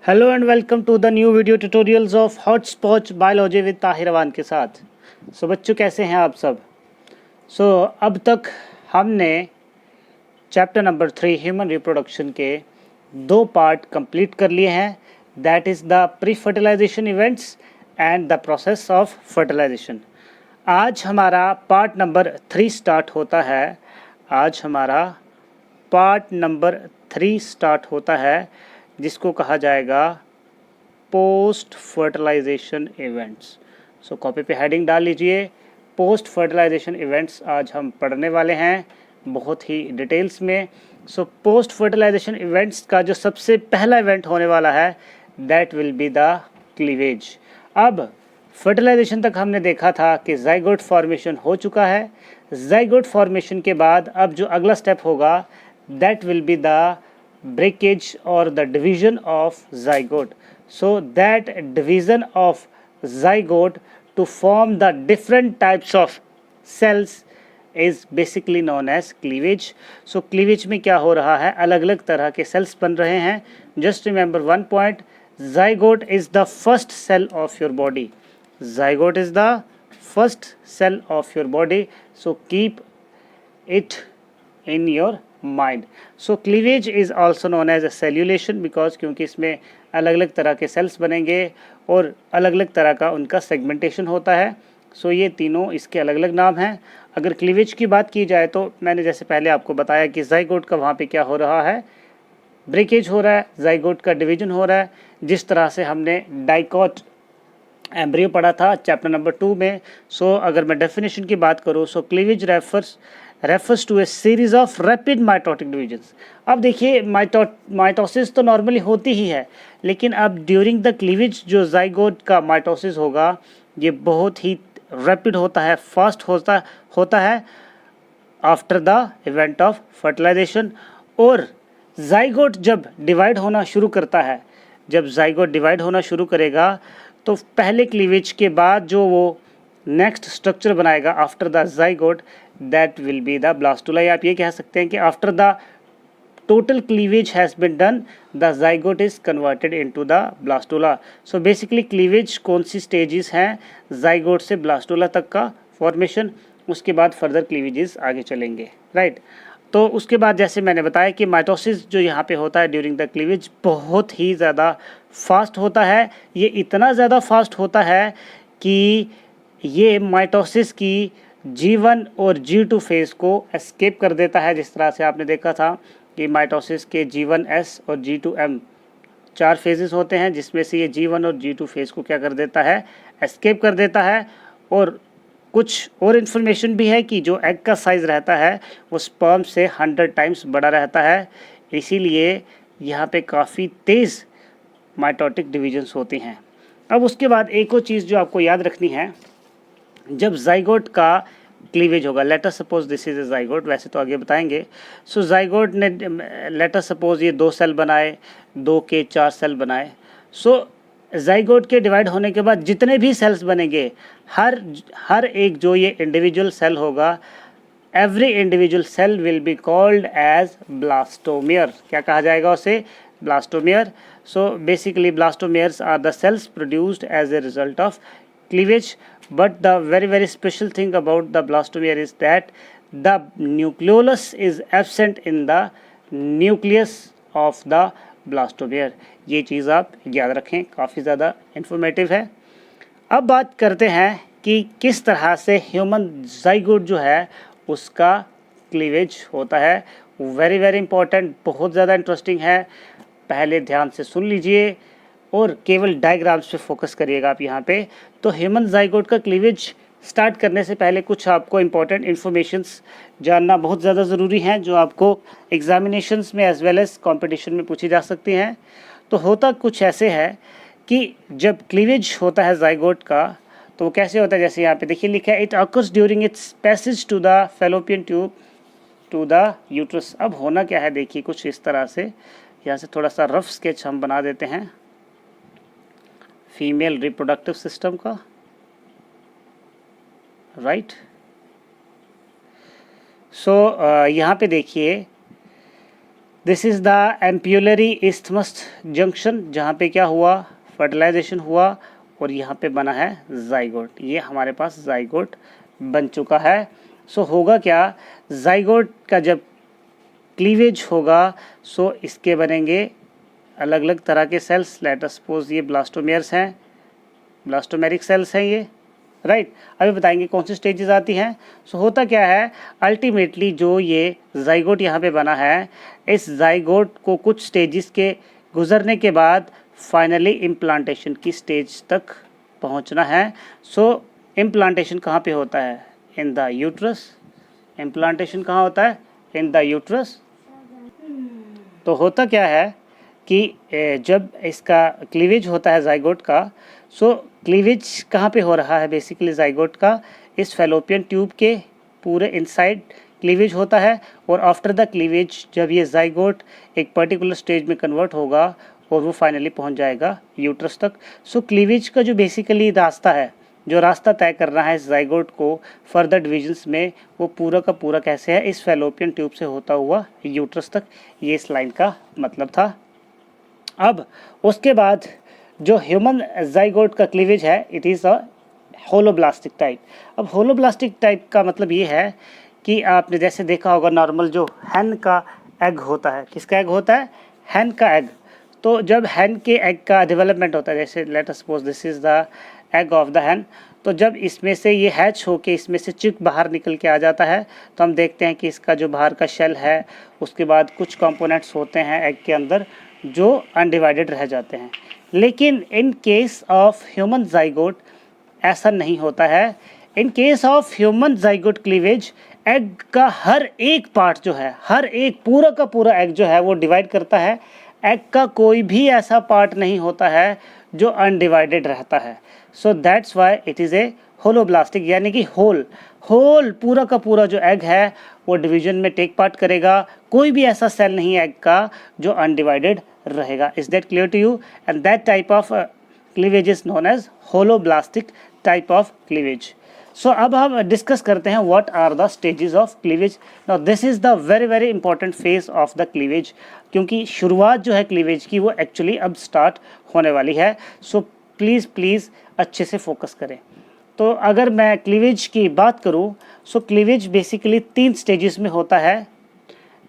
Hello and welcome to the new video tutorials of hotspot biology with Tahir Awan के साथ। बच्चों कैसे हैं आप सब। अब तक हमने चैप्टर नंबर 3 ह्यूमन रिप्रोडक्शन के 2 पार्ट कंप्लीट कर लिए हैं, that is the pre fertilization events and the process of fertilization. आज हमारा पार्ट नंबर 3 स्टार्ट होता है। आज हमारा पार्ट नंबर 3 स्टार्ट होता है जिसको कहा जाएगा पोस्ट फर्टिलाइजेशन इवेंट्स। कॉपी पे हेडिंग डाल लीजिए, पोस्ट फर्टिलाइजेशन इवेंट्स आज हम पढ़ने वाले हैं बहुत ही डिटेल्स में। पोस्ट फर्टिलाइजेशन इवेंट्स का जो सबसे पहला इवेंट होने वाला है that will be the cleavage. अब फर्टिलाइजेशन तक हमने देखा था कि जाइगोट फॉर्मेशन हो चुका है। जाइगोट फॉर्मेशन के बाद अब जो अगला स्टेप होगा that will be the breakage or the division of zygote. So that division of zygote to form the different types of cells is basically known as cleavage. So cleavage में क्या हो रहा है, अलग अलग तरह के cells बन रहे हैं। Just remember one point, zygote is the first cell of your body. Zygote is the first cell of your body. So keep it in your mind. Cleavage is also known as a cellulation because क्योंकि इसमें अलग अलग तरह के sales बनेंगे और अलग अलग तरह का उनका सेगमेंटेशन होता है। ये तीनों इसके अलग अलग नाम हैं। अगर क्लीवेज की बात की जाए तो मैंने जैसे पहले आपको बताया कि जाइगोट का वहाँ पे क्या हो रहा है, ब्रेकेज हो रहा है, जाइगोट का डिवीजन हो रहा है। जिस तरह से हमने डाइकॉट एम्ब्रियो पढ़ा था चैप्टर नंबर 2 में। अगर मैं डेफिनेशन की बात करूँ cleavage refers to a series of rapid mitotic divisions. अब देखिए माइटोसिस तो नॉर्मली होती ही है, लेकिन अब ड्यूरिंग द क्लीवेज जो जाइगोट का माइटोसिस होगा ये बहुत ही रैपिड होता है, फास्ट होता है after the event of fertilization. और जाइगोट जब डिवाइड होना शुरू करता है, जब जाइगोट डिवाइड होना शुरू करेगा तो पहले क्लीवेज के बाद जो वो नेक्स्ट स्ट्रक्चर बनाएगा after the zygote that will be the blastula. आप ये कह सकते हैं कि after the total cleavage has been done the zygote is converted into the blastula. Basically cleavage कौन सी स्टेजेस हैं, जाइगोट से ब्लास्टुला तक का फॉर्मेशन, उसके बाद फर्दर क्लीवेजेस आगे चलेंगे, राइट। तो उसके बाद जैसे मैंने बताया कि माइटोसिस जो यहाँ पे होता है ड्यूरिंग द क्लीवेज बहुत ही ज़्यादा फास्ट होता है। ये इतना ज़्यादा फास्ट होता है कि ये माइटोसिस की G1 और G2 फेज़ को एस्केप कर देता है। जिस तरह से आपने देखा था कि माइटोसिस के G1S और G2M 4 फेजेस होते हैं, जिसमें से ये G1 और G2 फेज़ को क्या कर देता है, एस्केप कर देता है। और कुछ और इन्फॉर्मेशन भी है कि जो एग का साइज़ रहता है वो स्पर्म से 100 टाइम्स बड़ा रहता है, इसीलिए यहाँ पे काफ़ी तेज़ माइटोटिक डिविजन्स होती हैं। अब उसके बाद एक और चीज़ जो आपको याद रखनी है, जब जाइगोट का क्लीवेज होगा, let us suppose this is a zygote, वैसे तो आगे बताएंगे। जाइगोट ने लेट अस सपोज ये 2 सेल बनाए, 2 के 4 सेल बनाए। जाइगोट के डिवाइड होने के बाद जितने भी सेल्स बनेंगे, हर एक जो ये इंडिविजुअल सेल होगा, every individual cell will be called as blastomere. क्या कहा जाएगा उसे, blastomere. Basically blastomeres are the cells produced as a result of cleavage, but the very special thing about the blastomere is that the nucleolus is absent in the nucleus of the blastomere। ये चीज़ आप याद रखें, काफ़ी ज़्यादा informative है। अब बात करते हैं कि किस तरह से ह्यूमन जाइगोट जो है उसका क्लीवेज होता है। वेरी इंपॉर्टेंट, बहुत ज़्यादा इंटरेस्टिंग है, पहले ध्यान से सुन लीजिए और केवल डायग्राम्स पे फोकस करिएगा आप यहाँ पे। तो ह्यूमन जाइगोट का क्लीवेज स्टार्ट करने से पहले कुछ आपको इम्पॉर्टेंट इन्फॉर्मेशंस जानना बहुत ज़्यादा ज़रूरी हैं, जो आपको एग्जामिनेशंस में एज वेल एज कॉम्पिटिशन में पूछी जा सकती हैं। तो होता कुछ ऐसे है कि जब क्लीवेज होता है जाइगोट का तो वो कैसे होता है, जैसे यहाँ पे देखिए लिखा है, it occurs during its passage to the fallopian tube to the uterus. अब होना क्या है, देखिए कुछ इस तरह से, यहाँ से थोड़ा सा रफ स्केच हम बना देते हैं फीमेल रिप्रोडक्टिव सिस्टम का, राइट। यहाँ पे देखिए, this is the एम्प्यूलरी isthmus junction, जहाँ पे क्या हुआ, फर्टिलाइजेशन हुआ और यहाँ पे बना है जाइगोट। ये हमारे पास जाइगोट बन चुका है। सो होगा क्या, जाइगोट का जब क्लीवेज होगा सो इसके बनेंगे अलग अलग तरह के सेल्स। लेट अस सपोज ये ब्लास्टोमेयर्स हैं, ब्लास्टोमेरिक सेल्स हैं ये, राइट। अभी बताएंगे कौन सी स्टेजेस आती हैं। सो होता क्या है, अल्टीमेटली जो ये जाइगोट यहाँ पे बना है, इस जाइगोट को कुछ स्टेजेस के गुजरने के बाद फाइनली इम्प्लांटेशन की स्टेज तक पहुँचना है। सो इम्प्लांटेशन कहाँ पे होता है, इन द यूट्रस। इम्प्लांटेशन कहाँ होता है, इन द यूट्रस। तो होता क्या है कि जब इसका क्लीवेज होता है जाइगोट का, सो क्लीवेज कहाँ पे हो रहा है बेसिकली जाइगोट का, इस फैलोपियन ट्यूब के पूरे इनसाइड क्लीवेज होता है। और आफ्टर द क्लीवेज जब ये जाइगोट एक पर्टिकुलर स्टेज में कन्वर्ट होगा और वो फाइनली पहुंच जाएगा यूट्रस तक। सो क्लीवेज का जो बेसिकली रास्ता है, जो रास्ता तय कर रहा है इस जाइगोट को फर्दर डिविजन्स में, वो पूरा का पूरा कैसे है, इस फैलोपियन ट्यूब से होता हुआ यूट्रस तक। ये इस लाइन का मतलब था। अब उसके बाद जो ह्यूमन जाइगोट का क्लीवेज है, it is a holoblastic type. अब होलोब्लास्टिक टाइप का मतलब ये है कि आपने जैसे देखा होगा नॉर्मल जो हैन का एग होता है, किसका एग होता है, हैन का एग। तो जब हैन के एग का डेवलपमेंट होता है, जैसे let us suppose this is the egg of the हैन, तो जब इसमें से ये हैच होके इसमें से चिक बाहर निकल के आ जाता है, तो हम देखते हैं कि इसका जो बाहर का शेल है, उसके बाद कुछ कंपोनेंट्स होते हैं एग के अंदर जो अनडिवाइडेड रह जाते हैं। लेकिन in case of human zygote ऐसा नहीं होता है। In case of human zygote cleavage, egg का हर एक पार्ट जो है, हर एक पूरा का पूरा एग जो है वो डिवाइड करता है। एग का कोई भी ऐसा पार्ट नहीं होता है जो अनडिवाइडेड रहता है। So that's why it is a holoblastic, यानी कि होल पूरा का पूरा जो एग है वो डिवीजन में टेक पार्ट करेगा। कोई भी ऐसा सेल नहीं है एग का जो अनडिवाइडेड रहेगा। Is that clear to you? And that type of cleavage is known as holoblastic type of cleavage. So अब हम डिस्कस करते हैं what are the stages of cleavage. Now this is the very important phase of the cleavage, क्योंकि शुरुआत जो है cleavage की वो एक्चुअली अब स्टार्ट होने वाली है। सो प्लीज़ अच्छे से फोकस करें। तो अगर मैं क्लीवेज की बात करूं, सो क्लीवेज बेसिकली 3 स्टेजेस में होता है।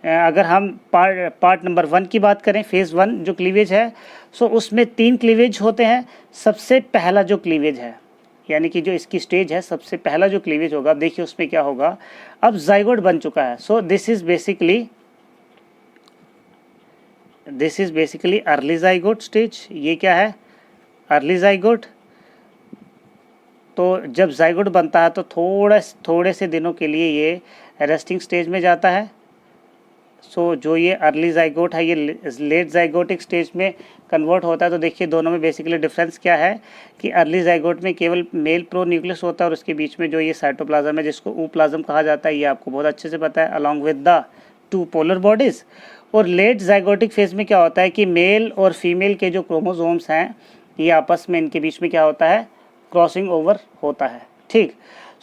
अगर हम पार्ट नंबर 1 की बात करें, फेज़ 1 जो क्लीवेज है, सो उसमें 3 क्लीवेज होते हैं। सबसे पहला जो क्लीवेज है, यानी कि जो इसकी स्टेज है, सबसे पहला जो क्लीवेज होगा, अब देखिए उसमें क्या होगा। अब जाइगोट बन चुका है, so this is basically early zygote stage. ये क्या है, अर्ली जाइगोट। तो जब जाइगोट बनता है तो थोड़े से दिनों के लिए ये रेस्टिंग स्टेज में जाता है। सो जो ये अर्ली जाइगोट है ये लेट जाइगोटिक स्टेज में कन्वर्ट होता है। तो देखिए दोनों में बेसिकली डिफरेंस क्या है कि अर्ली जाइगोट में केवल मेल प्रो न्यूक्लियस होता है और उसके बीच में जो ये साइटोप्लाज्म है, जिसको ऊप्लाज्म कहा जाता है, ये आपको बहुत अच्छे से पता है, along with the 2 polar bodies. और लेट जाइगोटिक फेज में क्या होता है कि मेल और फीमेल के जो क्रोमोसोम्स हैं, ये आपस में इनके बीच में क्या होता है, क्रॉसिंग ओवर होता है। ठीक।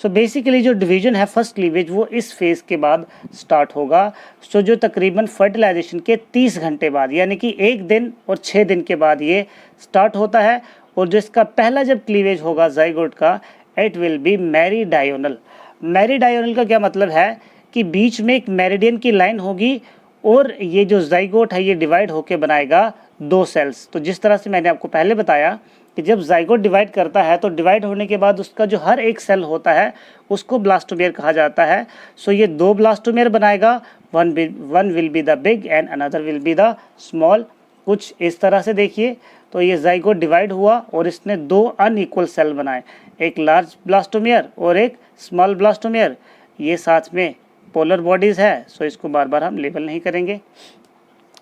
सो बेसिकली जो डिवीजन है फर्स्ट क्लीवेज वो इस फेज़ के बाद स्टार्ट होगा। सो जो तकरीबन फर्टिलाइजेशन के 30 घंटे बाद, यानी कि 1 दिन और 6 दिन के बाद ये स्टार्ट होता है। और जो इसका पहला जब क्लीवेज होगा जाइगोट का, इट विल बी मेरीडायोनल। मेरीडायोनल का क्या मतलब है कि बीच में एक मेरिडियन की लाइन होगी और ये जो जाइगोट है ये डिवाइड होकर बनाएगा 2 सेल्स। तो जिस तरह से मैंने आपको पहले बताया कि जब जाइगोट डिवाइड करता है तो डिवाइड होने के बाद उसका जो हर एक सेल होता है उसको ब्लास्टोमेयर कहा जाता है। सो ये 2 ब्लास्टोमेयर बनाएगा, one will be the big and another will be the small. कुछ इस तरह से देखिए। तो ये जाइगोट डिवाइड हुआ और इसने 2 अनइक्वल सेल बनाए, एक लार्ज ब्लास्टोमेयर और एक स्मॉल ब्लास्टोमेयर। ये साथ में पोलर बॉडीज़ है, सो इसको बार बार हम लेबल नहीं करेंगे।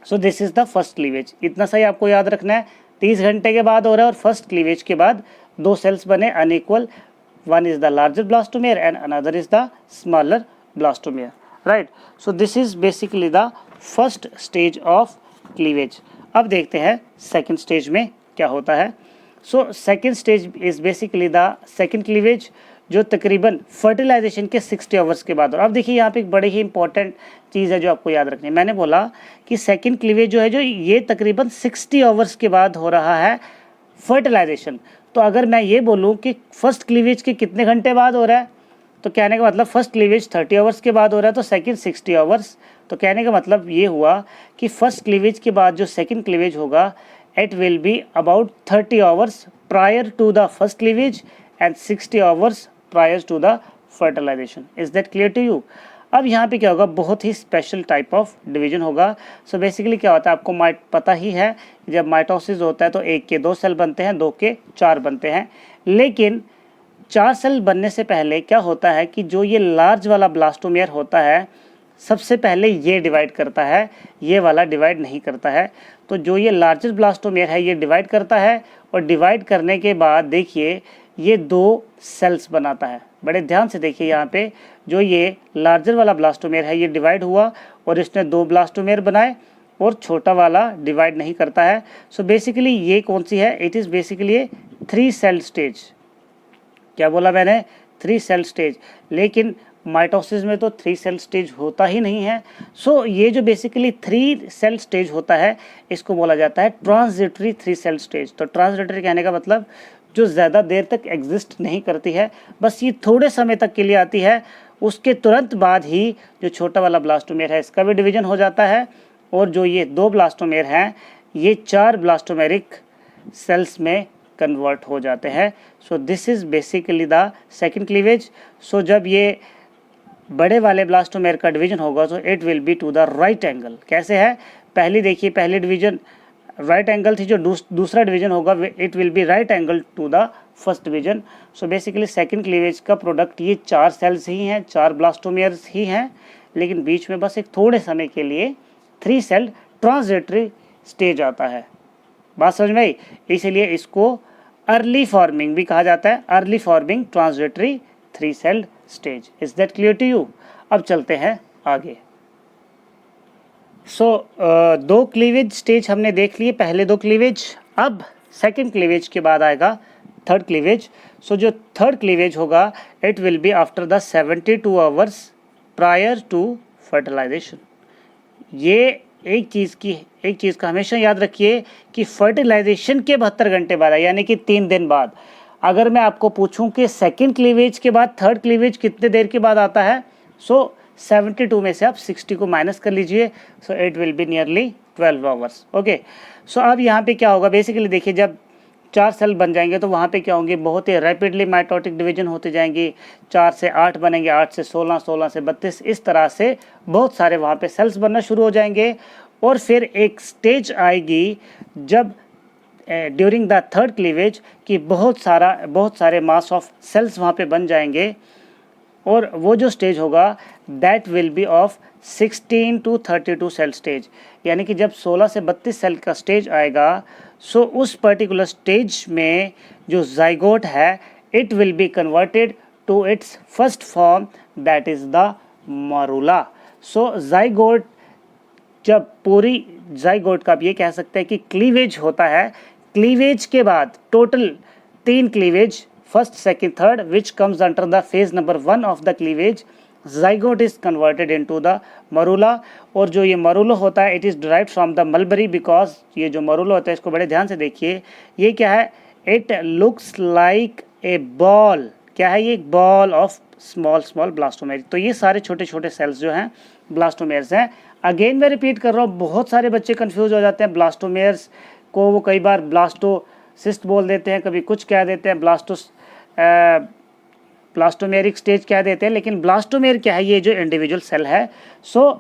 सो this is the first cleavage. इतना सही आपको याद रखना है। 30 घंटे के बाद हो रहा है और फर्स्ट क्लीवेज के बाद 2 सेल्स बने unequal, one is the larger blastomere and another is the smaller blastomere, right. So this is basically the first stage of cleavage. अब देखते हैं सेकेंड स्टेज में क्या होता है। So second stage is basically the second cleavage, जो तकरीबन fertilisation के 60 आवर्स के बाद। और अब देखिए यहाँ पे एक बड़ी ही इंपॉर्टेंट चीज़ है जो आपको याद रखनी है। मैंने बोला कि सेकंड क्लीवेज जो है जो ये तकरीबन 60 आवर्स के बाद हो रहा है फर्टिलाइजेशन। तो अगर मैं ये बोलूँ कि फर्स्ट क्लीवेज के कितने घंटे बाद हो रहा है, तो कहने का मतलब फर्स्ट क्लीवेज 30 आवर्स के बाद हो रहा है तो सेकंड 60 आवर्स। तो कहने का मतलब ये हुआ कि फर्स्ट क्लीवेज के बाद जो सेकंड क्लीवेज होगा it will be about 30 hours prior to the first cleavage and 60 hours prior to the fertilization. Is that clear to you? अब यहाँ पे क्या होगा, बहुत ही स्पेशल टाइप ऑफ डिवीजन होगा। सो बेसिकली क्या होता है, आपको पता ही है, जब माइटोसिस होता है तो 1 के 2 सेल बनते हैं, 2 के 4 बनते हैं। लेकिन 4 सेल बनने से पहले क्या होता है कि जो ये लार्ज वाला ब्लास्टोमेयर होता है सबसे पहले ये डिवाइड करता है, ये वाला डिवाइड नहीं करता है। तो जो ये लार्जेस्ट ब्लास्टोमेयर है ये डिवाइड करता है, और डिवाइड करने के बाद देखिए ये 2 सेल्स बनाता है। बड़े ध्यान से देखिए यहाँ पे, जो ये लार्जर वाला ब्लास्टोमेयर है ये डिवाइड हुआ और इसने 2 ब्लास्टोमेयर बनाए, और छोटा वाला डिवाइड नहीं करता है। सो बेसिकली ये कौन सी है, it is basically a 3 cell stage. क्या बोला मैंने, 3 सेल स्टेज। लेकिन माइटोसिस में तो 3 सेल स्टेज होता ही नहीं है। सो ये जो बेसिकली 3 सेल स्टेज होता है इसको बोला जाता है ट्रांजिटरी 3 सेल स्टेज। तो ट्रांजिटरी कहने का मतलब जो ज़्यादा देर तक एग्जिस्ट नहीं करती है, बस ये थोड़े समय तक के लिए आती है। उसके तुरंत बाद ही जो छोटा वाला ब्लास्टोमेयर है इसका भी डिवीजन हो जाता है, और जो ये 2 ब्लास्टोमेयर हैं ये 4 ब्लास्टोमेरिक सेल्स में कन्वर्ट हो जाते हैं। So this is basically the second cleavage. सो जब ये बड़े वाले ब्लास्टोमेयर का डिवीजन होगा तो it will be to the right angle. कैसे है, पहली देखिए, पहली डिवीजन राइट एंगल थी, जो दूसरा डिवीजन होगा it will be right angle to the first division. So basically second cleavage का प्रोडक्ट ये 4 सेल्स ही हैं, 4 ब्लास्टोमेयर्स ही हैं, लेकिन बीच में बस एक थोड़े समय के लिए 3 सेल ट्रांजिटरी स्टेज आता है। बात समझ में आई? इसीलिए इसको अर्ली फॉर्मिंग भी कहा जाता है, early forming transitory 3 cell stage. Is that clear to you? अब चलते हैं आगे। सो 2 क्लीवेज स्टेज हमने देख लिए, पहले 2 क्लीवेज। अब सेकंड क्लीवेज के बाद आएगा थर्ड क्लीवेज। सो जो थर्ड क्लीवेज होगा it will be after the 72 hours prior to fertilisation. ये एक चीज़ का हमेशा याद रखिए कि फर्टिलाइजेशन के 72 घंटे बाद है, यानी कि 3 दिन बाद। अगर मैं आपको पूछूं कि सेकंड क्लीवेज के बाद थर्ड क्लीवेज कितने देर के बाद आता है, सो 72 में से आप 60 को माइनस कर लीजिए, so it will be nearly 12 hours. Okay, so अब यहाँ पे क्या होगा, बेसिकली देखिए जब 4 सेल बन जाएंगे तो वहाँ पे क्या होंगे, बहुत ही रैपिडली माइटोटिक डिवीजन होते जाएंगी। 4 से 8 बनेंगे, 8 से 16, 16 से 32, इस तरह से बहुत सारे वहाँ पे सेल्स बनना शुरू हो जाएंगे। और फिर एक स्टेज आएगी जब ड्यूरिंग द थर्ड क्लीवेज कि बहुत सारे मास ऑफ सेल्स वहाँ पे बन जाएंगे, और वो जो स्टेज होगा that will be of 16 to 32 cell stage. यानी कि जब 16 से 32 सेल का स्टेज आएगा, सो उस पर्टिकुलर स्टेज में जो जाइगोट है it will be converted to its first form that is the morula. So zygote, जब पूरी जाइगोट का आप ये कह सकते हैं कि क्लीवेज होता है, क्लीवेज के बाद total 3 cleavage, first, second, third, which comes under the phase number 1 of the cleavage, zygote is converted into the मरूला। और जो ये मरूला होता है it is derived from the mulberry, because ये जो मरूला होता है इसको बड़े ध्यान से देखिए, ये क्या है, it looks like a ball. क्या है ये, एक बॉल ऑफ स्मॉल ब्लास्टोमेयर। तो ये सारे छोटे छोटे सेल्स जो हैं ब्लास्टोमेयर्स हैं। अगेन मैं रिपीट कर रहा हूँ, बहुत सारे बच्चे कंफ्यूज हो जाते हैं ब्लास्टोमेयर्स को, वो कई बार ब्लास्टोसिस्ट बोल देते हैं, कभी कुछ कह देते हैं, ब्लास्टोमेरिक स्टेज कह देते हैं। लेकिन ब्लास्टोमेयर क्या है, ये जो इंडिविजुअल सेल है। सो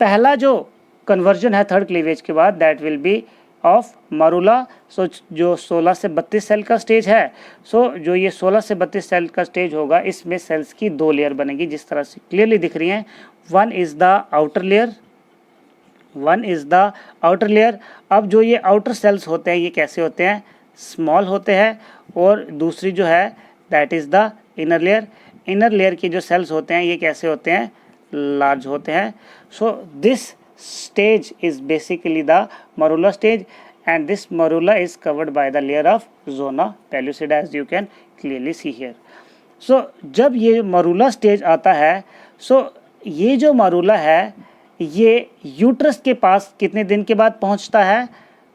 पहला जो कन्वर्जन है थर्ड क्लीवेज के बाद that will be of morula. So जो 16 से 32 सेल का स्टेज है, सो जो ये 16 से 32 सेल का स्टेज होगा इसमें सेल्स की 2 लेयर बनेगी, जिस तरह से क्लियरली दिख रही हैं। One is the outer layer, अब जो ये आउटर सेल्स होते हैं ये कैसे होते हैं, स्मॉल होते हैं, और दूसरी जो है that is the inner layer के जो सेल्स होते हैं ये कैसे होते हैं, लार्ज होते हैं। So this stage is basically the मरूला stage, and this morula is covered by the layer of zona pellucida, as you can clearly see here. सो जब ये मरूला स्टेज आता है, सो ये जो मरूला है ये यूट्रस के पास कितने दिन के बाद पहुंचता है?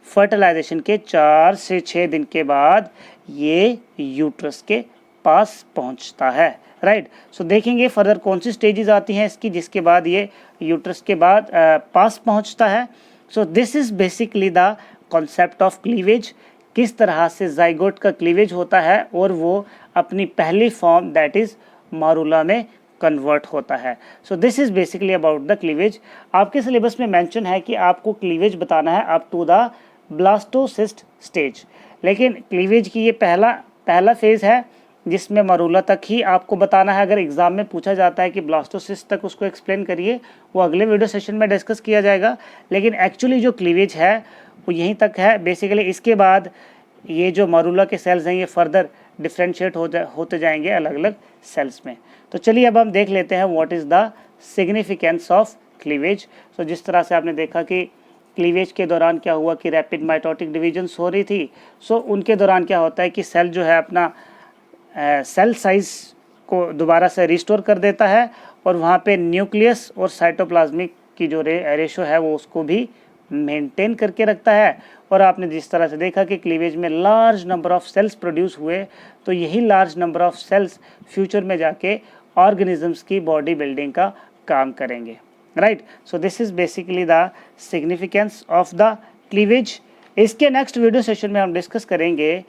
फर्टिलाइजेशन के 4 से 6 दिन के बाद ये यूट्रस के पास पहुंचता है, राइट। सो देखेंगे फर्दर कौन सी स्टेजेस आती हैं इसकी जिसके बाद ये यूट्रस के बाद पास पहुंचता है। So this is basically the concept of cleavage, किस तरह से जाइगोट का क्लीवेज होता है और वो अपनी पहली फॉर्म दैट इज मारूला में कन्वर्ट होता है। So this is basically about the cleavage. आपके सिलेबस में मेंशन है कि आपको क्लीवेज बताना है up to the blastocyst stage, लेकिन क्लीवेज की ये पहला फेज है जिसमें मरूला तक ही आपको बताना है। अगर एग्जाम में पूछा जाता है कि ब्लास्टोसिस्ट तक उसको एक्सप्लेन करिए, वो अगले वीडियो सेशन में डिस्कस किया जाएगा, लेकिन एक्चुअली जो क्लीवेज है वो यहीं तक है बेसिकली। इसके बाद ये जो मरूला के सेल्स हैं ये फर्दर डिफ्रेंशिएट होते जाएंगे अलग अलग सेल्स में। तो चलिए अब हम देख लेते हैं what is the significance of cleavage. So जिस तरह से आपने देखा कि क्लीवेज के दौरान क्या हुआ कि रैपिड माइटोटिक डिविजन्स हो रही थी, सो उनके दौरान क्या होता है कि सेल जो है अपना सेल साइज को दोबारा से रिस्टोर कर देता है और वहाँ पे न्यूक्लियस और साइटोप्लाज्मिक की जो रेशो है वो उसको भी मेंटेन करके रखता है। और आपने जिस तरह से देखा कि क्लीवेज में large number of cells produce हुए, तो यही large number of cells future में जाके ऑर्गेनिजम्स की बॉडी बिल्डिंग का काम करेंगे, right. So this is basically the significance of the cleavage. इसके नेक्स्ट वीडियो सेशन में हम डिस्कस करेंगे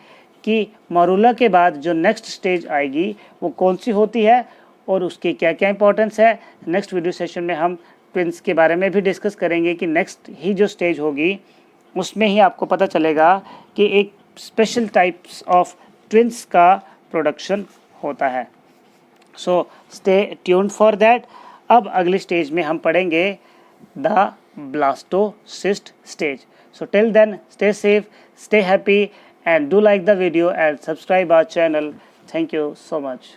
कि मरूला के बाद जो नेक्स्ट स्टेज आएगी वो कौन सी होती है और उसकी क्या क्या इंपॉर्टेंस है। नेक्स्ट वीडियो सेशन में हम ट्विंस के बारे में भी डिस्कस करेंगे कि नेक्स्ट ही जो स्टेज होगी उसमें ही आपको पता चलेगा कि एक स्पेशल टाइप्स ऑफ ट्विंस का प्रोडक्शन होता है। So stay tuned for that. अब अगली स्टेज में हम पढ़ेंगे the blastocyst stage. So till then stay safe, stay happy and do like the video and subscribe our channel. Thank you so much.